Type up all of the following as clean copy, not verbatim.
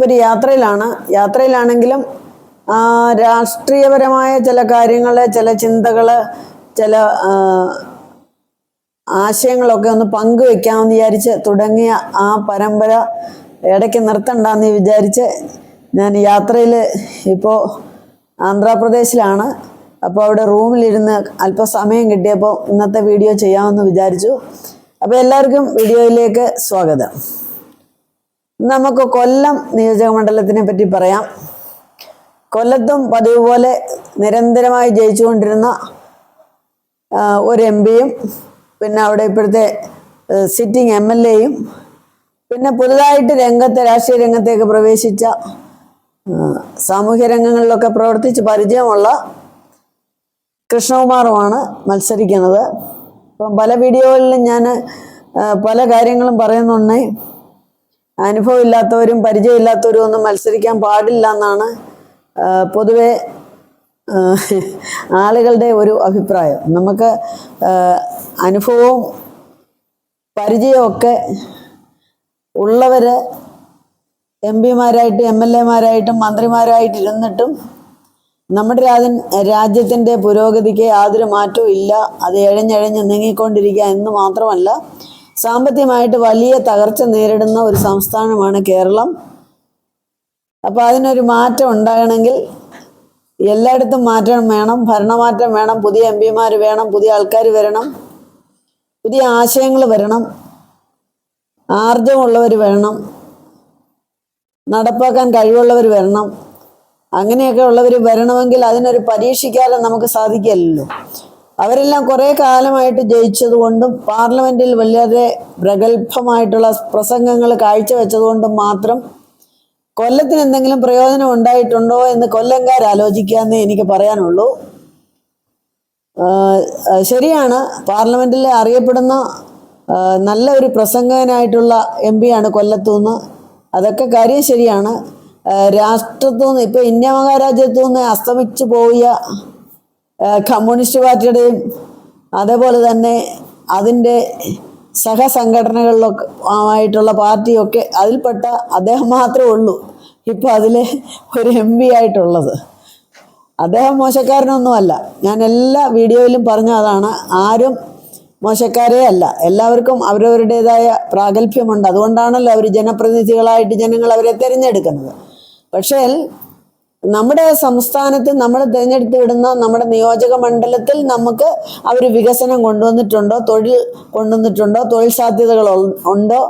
ഒരു യാത്രയിലാണെങ്കിലും രാഷ്ട്രീയപരമായ ചില കാര്യങ്ങൾ, ചില ചിന്തകൾ, ചില ആശയങ്ങളൊക്കെ ഒന്ന് പങ്കുവെക്കാമെന്ന് വിചാരിച്ച് തുടങ്ങിയ ആ പരമ്പര ഇടയ്ക്ക് നിർത്തണ്ടെന്ന് വിചാരിച്ച് ഞാൻ യാത്രയിൽ ഇപ്പോൾ ആന്ധ്രാപ്രദേശിലാണ്. അപ്പോൾ അവിടെ റൂമിലിരുന്ന് അല്പസമയം കിട്ടിയപ്പോൾ ഇന്നത്തെ വീഡിയോ ചെയ്യാമെന്ന് വിചാരിച്ചു. അപ്പോൾ എല്ലാവർക്കും വീഡിയോയിലേക്ക് സ്വാഗതം. നമുക്ക് കൊല്ലം നിയോജകമണ്ഡലത്തിനെ പറ്റി പറയാം. കൊല്ലത്തും പതിവ് പോലെ നിരന്തരമായി ജയിച്ചുകൊണ്ടിരുന്ന ഒരു MP-യും പിന്നെ അവിടെ ഇപ്പോഴത്തെ സിറ്റിംഗ് MLA-യും പിന്നെ പുതുതായിട്ട് രാഷ്ട്രീയ രംഗത്തേക്ക് പ്രവേശിച്ച സാമൂഹ്യ രംഗങ്ങളിലൊക്കെ പ്രവർത്തിച്ച് പരിചയമുള്ള കൃഷ്ണകുമാറുമാണ് മത്സരിക്കുന്നത്. അപ്പം പല വീഡിയോകളിലും ഞാൻ പല കാര്യങ്ങളും പറയുന്നുണ്ട്. അനുഭവം ഇല്ലാത്തവരും പരിചയമില്ലാത്തവരും ഒന്നും മത്സരിക്കാൻ പാടില്ല എന്നാണ് പൊതുവെ ആളുകളുടെ ഒരു അഭിപ്രായം. നമുക്ക് അനുഭവവും പരിചയമൊക്കെ ഉള്ളവർ MP-മാരായിട്ടും MLA-മാരായിട്ടും മന്ത്രിമാരായിട്ട് ഇരുന്നിട്ടും നമ്മുടെ രാജ്യത്തിൻ്റെ പുരോഗതിക്ക് യാതൊരു മാറ്റവും ഇല്ല. അത് എഴഞ്ഞെഴഞ്ഞ് നീങ്ങിക്കൊണ്ടിരിക്കുക എന്ന് മാത്രമല്ല, സാമ്പത്തികമായിട്ട് വലിയ തകർച്ച നേരിടുന്ന ഒരു സംസ്ഥാനമാണ് കേരളം. അപ്പോൾ അതിനൊരു മാറ്റം ഉണ്ടാകണമെങ്കിൽ എല്ലായിടത്തും മാറ്റം വേണം, ഭരണമാറ്റം വേണം, പുതിയ MP-മാർ വേണം, പുതിയ ആൾക്കാർ വരണം, പുതിയ ആശയങ്ങൾ വരണം, ആർജവമുള്ളവർ വേണം, നടപ്പാക്കാൻ കഴിവുള്ളവർ വരണം. അങ്ങനെയൊക്കെ ഉള്ളവർ വരണമെങ്കിൽ അതിനൊരു പരീക്ഷിക്കാതെ നമുക്ക് സാധിക്കില്ലല്ലോ. അവരെല്ലാം കുറേ കാലമായിട്ട് ജയിച്ചതുകൊണ്ടും പാർലമെൻറ്റിൽ വളരെ പ്രഗത്ഭമായിട്ടുള്ള പ്രസംഗങ്ങൾ കാഴ്ചവെച്ചതുകൊണ്ടും മാത്രം കൊല്ലത്തിന് എന്തെങ്കിലും പ്രയോജനം ഉണ്ടായിട്ടുണ്ടോ എന്ന് കൊല്ലംകാർ ആലോചിക്കാമെന്നേ എനിക്ക് പറയാനുള്ളൂ. ശരിയാണ്, പാർലമെൻറ്റിൽ അറിയപ്പെടുന്ന നല്ല ഒരു പ്രസംഗകനായിട്ടുള്ള MP-യാണ് കൊല്ലത്തുനിന്ന്. അതൊക്കെ കാര്യം ശരിയാണ്. രാഷ്ട്രത്തുനിന്ന് ഇപ്പോൾ ഇന്ത്യ മഹാരാജ്യത്തു നിന്ന് അസ്തമിച്ചു പോയ കമ്മ്യൂണിസ്റ്റ് പാർട്ടിയുടെയും അതേപോലെ തന്നെ അതിൻ്റെ സഹസംഘടനകളിലൊക്കെ ആയിട്ടുള്ള പാർട്ടിയൊക്കെ അതിൽപ്പെട്ട അദ്ദേഹം മാത്രമേ ഉള്ളൂ ഇപ്പോൾ അതിലെ ഒരു MP ആയിട്ടുള്ളത്. അദ്ദേഹം മോശക്കാരനൊന്നുമല്ല. ഞാൻ എല്ലാ വീഡിയോയിലും പറഞ്ഞതാണ്, ആരും മോശക്കാരേ അല്ല. എല്ലാവർക്കും അവരവരുടേതായ പ്രാഗൽഭ്യമുണ്ട്. അതുകൊണ്ടാണല്ലോ അവർ ജനപ്രതിനിധികളായിട്ട് ജനങ്ങൾ അവരെ തിരഞ്ഞെടുക്കുന്നത്. പക്ഷേ നമ്മുടെ സംസ്ഥാനത്ത് നമ്മൾ തിരഞ്ഞെടുത്ത് വിടുന്ന നമ്മുടെ നിയോജക മണ്ഡലത്തിൽ നമുക്ക് അവർ വികസനം കൊണ്ടുവന്നിട്ടുണ്ടോ, തൊഴിൽ കൊണ്ടുവന്നിട്ടുണ്ടോ, തൊഴിൽ സാധ്യതകൾ ഉണ്ടോ,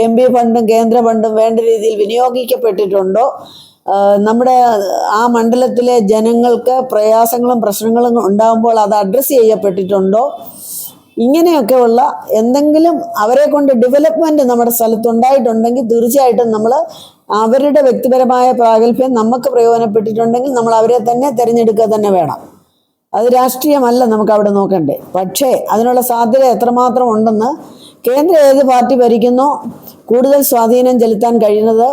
MP ഫണ്ടും കേന്ദ്ര ഫണ്ടും വേണ്ട രീതിയിൽ വിനിയോഗിക്കപ്പെട്ടിട്ടുണ്ടോ, നമ്മുടെ ആ മണ്ഡലത്തിലെ ജനങ്ങൾക്ക് പ്രയാസങ്ങളും പ്രശ്നങ്ങളും ഉണ്ടാകുമ്പോൾ അത് അഡ്രസ്സ് ചെയ്യപ്പെട്ടിട്ടുണ്ടോ, ഇങ്ങനെയൊക്കെയുള്ള എന്തെങ്കിലും അവരെ കൊണ്ട് ഡെവലപ്മെൻറ്റ് നമ്മുടെ സ്ഥലത്തുണ്ടായിട്ടുണ്ടെങ്കിൽ തീർച്ചയായിട്ടും നമ്മൾ അവരുടെ വ്യക്തിപരമായ പ്രാഗൽഭ്യം നമുക്ക് പ്രയോജനപ്പെട്ടിട്ടുണ്ടെങ്കിൽ നമ്മൾ അവരെ തന്നെ തിരഞ്ഞെടുക്കുക തന്നെ വേണം. അത് രാഷ്ട്രീയമല്ല നമുക്ക് അവിടെ നോക്കണ്ടേ. പക്ഷേ അതിനുള്ള സാധ്യത എത്രമാത്രം ഉണ്ടെന്ന് കേന്ദ്ര ഏത് പാർട്ടി ഭരിക്കുന്നോ കൂടുതൽ സ്വാധീനം ചെലുത്താൻ കഴിയുന്നത്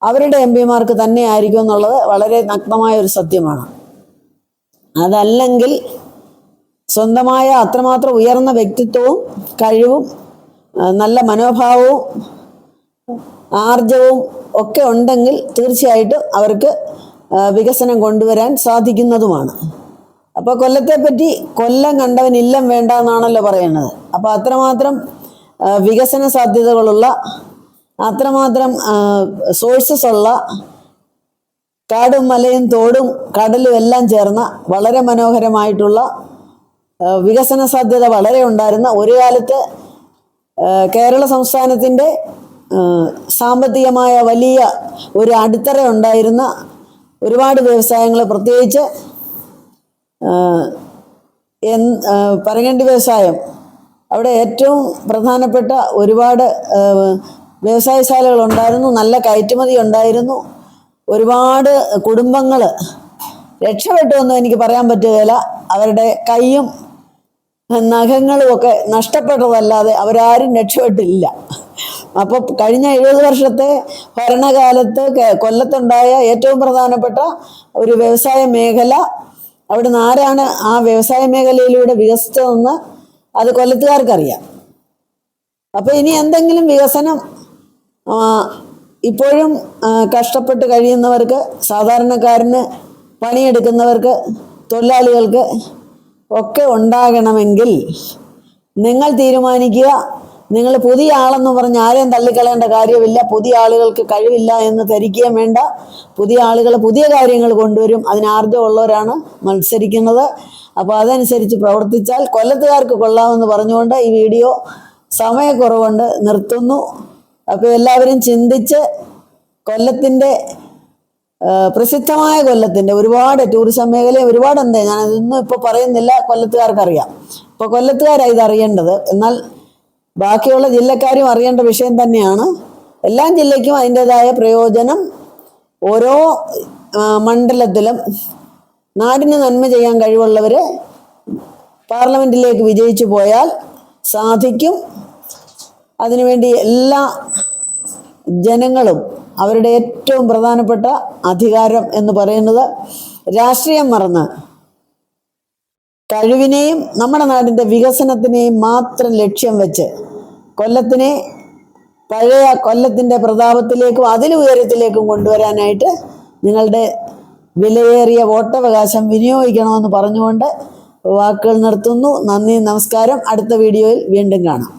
അവരുടെ MP-മാർക്ക് തന്നെ ആയിരിക്കും എന്നുള്ളത് വളരെ നഗ്നമായ ഒരു സത്യമാണ്. അതല്ലെങ്കിൽ സ്വന്തമായ അത്രമാത്രം ഉയർന്ന വ്യക്തിത്വവും കഴിവും നല്ല മനോഭാവവും ആർജവും ഒക്കെ ഉണ്ടെങ്കിൽ തീർച്ചയായിട്ടും അവർക്ക് വികസനം കൊണ്ടുവരാൻ സാധിക്കുന്നതുമാണ്. അപ്പോൾ കൊല്ലത്തെപ്പറ്റി കൊല്ലം കണ്ടവൻ ഇല്ലം വേണ്ട എന്നാണല്ലോ പറയുന്നത്. അപ്പോൾ അത്രമാത്രം വികസന സാധ്യതകളുള്ള, അത്രമാത്രം സോഴ്സസ് ഉള്ള, കാടും മലയും തോടും കടലും എല്ലാം ചേർന്ന വളരെ മനോഹരമായിട്ടുള്ള വികസന സാധ്യത വളരെ ഉണ്ടായിരുന്ന, ഒരു കാലത്ത് കേരള സംസ്ഥാനത്തിൻ്റെ സാമ്പത്തികമായ വലിയ ഒരു അടിത്തറ ഉണ്ടായിരുന്ന ഒരുപാട് വ്യവസായങ്ങൾ, പ്രത്യേകിച്ച് പറങ്ങണ്ടി വ്യവസായം, അവിടെ ഏറ്റവും പ്രധാനപ്പെട്ട ഒരുപാട് വ്യവസായശാലകൾ ഉണ്ടായിരുന്നു, നല്ല കയറ്റുമതി ഉണ്ടായിരുന്നു. ഒരുപാട് കുടുംബങ്ങൾ രക്ഷപ്പെട്ടുവെന്നും എനിക്ക് പറയാൻ പറ്റുകയില്ല. അവരുടെ കൈയും നഖങ്ങളും ഒക്കെ നഷ്ടപ്പെട്ടതല്ലാതെ അവരാരും രക്ഷപ്പെട്ടില്ല. അപ്പോൾ കഴിഞ്ഞ 70 വർഷത്തെ ഭരണകാലത്ത് കൊല്ലത്തുണ്ടായ ഏറ്റവും പ്രധാനപ്പെട്ട ഒരു വ്യവസായ മേഖല, അവിടുന്ന് ആരാണ് ആ വ്യവസായ മേഖലയിലൂടെ വികസിച്ചതെന്ന് അത് കൊല്ലത്തുകാർക്കറിയാം. അപ്പോൾ ഇനി എന്തെങ്കിലും വികസനം ഇപ്പോഴും കഷ്ടപ്പെട്ട് കഴിയുന്നവർക്ക്, സാധാരണക്കാരന്, പണിയെടുക്കുന്നവർക്ക്, തൊഴിലാളികൾക്ക് ഒക്കെ ഉണ്ടാകണമെങ്കിൽ നിങ്ങൾ തീരുമാനിക്കുക. നിങ്ങൾ പുതിയ ആളെന്ന് പറഞ്ഞ് ആരെയും തള്ളിക്കളയേണ്ട കാര്യമില്ല. പുതിയ ആളുകൾക്ക് കഴിവില്ല എന്ന് ധരിക്കുകയും വേണ്ട. പുതിയ ആളുകൾ പുതിയ കാര്യങ്ങൾ കൊണ്ടുവരും. അതിന് ആർജ്ജമുള്ളവരാണ് മത്സരിക്കുന്നത്. അപ്പോൾ അതനുസരിച്ച് പ്രവർത്തിച്ചാൽ കൊല്ലത്തുകാർക്ക് കൊള്ളാമെന്ന് പറഞ്ഞുകൊണ്ട് ഈ വീഡിയോ സമയക്കുറവുകൊണ്ട് നിർത്തുന്നു. അപ്പോൾ എല്ലാവരും ചിന്തിച്ച് കൊല്ലത്തിൻ്റെ പ്രസിദ്ധമായ കൊല്ലത്തിൻ്റെ ഒരുപാട് ടൂറിസം മേഖലയും ഒരുപാടുണ്ട്. ഞാനതൊന്നും ഇപ്പോൾ പറയുന്നില്ല, കൊല്ലത്തുകാർക്കറിയാം. ഇപ്പോൾ കൊല്ലത്തുകാരാണ് ഇതറിയേണ്ടത്. എന്നാൽ ബാക്കിയുള്ള ജില്ലക്കാരും അറിയേണ്ട വിഷയം തന്നെയാണ്. എല്ലാ ജില്ലയ്ക്കും അതിൻ്റെതായ പ്രയോജനം ഓരോ മണ്ഡലത്തിലും നാടിന് നന്മ ചെയ്യാൻ കഴിവുള്ളവർ പാർലമെൻറ്റിലേക്ക് വിജയിച്ചു പോയാൽ സാധിക്കും. അതിനുവേണ്ടി എല്ലാ ജനങ്ങളും അവരുടെ ഏറ്റവും പ്രധാനപ്പെട്ട അധികാരം എന്ന് പറയുന്നത് രാഷ്ട്രീയം മറന്ന് കഴിവിനെയും നമ്മുടെ നാടിൻ്റെ വികസനത്തിനെയും മാത്രം ലക്ഷ്യം വെച്ച് കൊല്ലത്തിനെ പഴയ കൊല്ലത്തിൻ്റെ പ്രതാപത്തിലേക്കും അതിലും ഉയരത്തിലേക്കും കൊണ്ടുവരാനായിട്ട് നിങ്ങളുടെ വിലയേറിയ വോട്ടവകാശം വിനിയോഗിക്കണമെന്ന് പറഞ്ഞുകൊണ്ട് വാക്കുകൾ നിർത്തുന്നു. നന്ദി, നമസ്കാരം. അടുത്ത വീഡിയോയിൽ വീണ്ടും കാണാം.